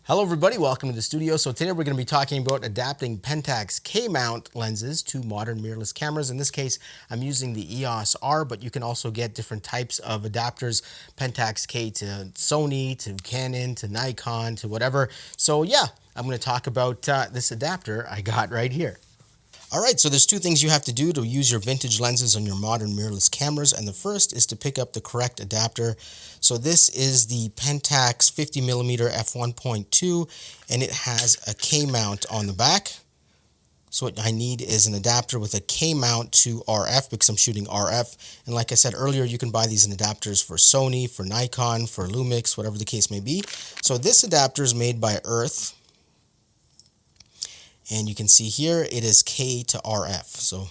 Hello everybody, welcome to the studio. So today we're going to be talking about adapting Pentax K mount lenses to modern mirrorless cameras. In this case, I'm using the EOS R, but you can also get different types of adapters, Pentax K to Sony, to Canon, to Nikon, to whatever. So yeah, I'm going to talk about this adapter I got right here. All right, so there's two things you have to do to use your vintage lenses on your modern mirrorless cameras, and the first is to pick up the correct adapter. So this is the Pentax 50mm f1.2, and it has a K mount on the back. So what I need is an adapter with a K mount to RF because I'm shooting RF. And like I said earlier, you can buy these in adapters for Sony, for Nikon, for Lumix, whatever the case may be. So this adapter is made by URTH. And you can see here, it is K to RF. So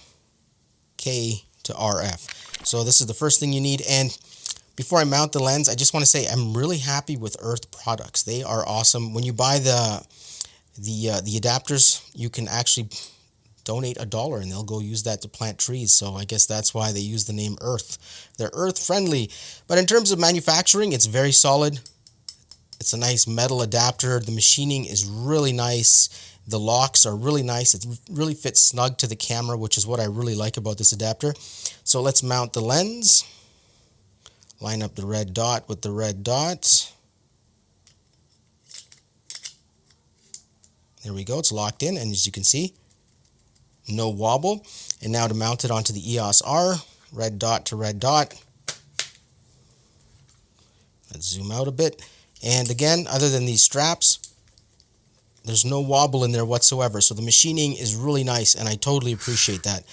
K to RF. So this is the first thing you need. And before I mount the lens, I just want to say I'm really happy with URTH products. They are awesome. When you buy the adapters, you can actually donate $1 and they'll go use that to plant trees. So I guess that's why they use the name URTH. They're URTH friendly. But in terms of manufacturing, it's very solid. It's a nice metal adapter. The machining is really nice. The locks are really nice. It really fits snug to the camera, which is what I really like about this adapter. So let's mount the lens. Line up the red dot with the red dot. There we go. It's locked in, and as you can see, no wobble. And now to mount it onto the EOS R, red dot to red dot. Let's zoom out a bit. And again, other than these straps, there's no wobble in there whatsoever. So the machining is really nice, and I totally appreciate that.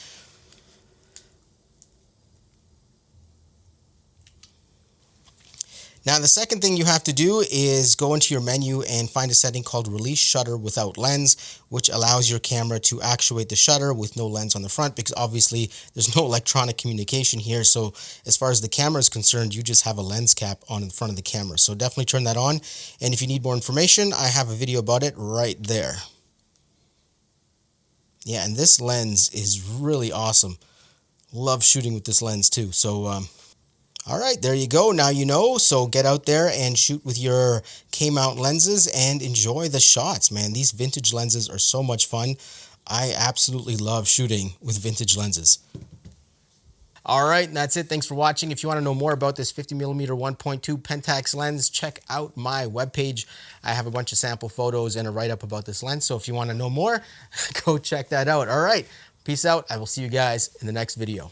Now, the second thing you have to do is go into your menu and find a setting called Release Shutter Without Lens, which allows your camera to actuate the shutter with no lens on the front, because obviously there's no electronic communication here. So as far as the camera is concerned, you just have a lens cap on the front of the camera. So definitely turn that on. And if you need more information, I have a video about it right there. Yeah, and this lens is really awesome. Love shooting with this lens too. So, all right, there you go. Now you know. So get out there and shoot with your K-mount lenses and enjoy the shots, man. These vintage lenses are so much fun. I absolutely love shooting with vintage lenses. All right, and that's it. Thanks for watching. If you want to know more about this 50mm 1.2 Pentax lens, check out my webpage. I have a bunch of sample photos and a write-up about this lens. So if you want to know more, go check that out. All right, peace out. I will see you guys in the next video.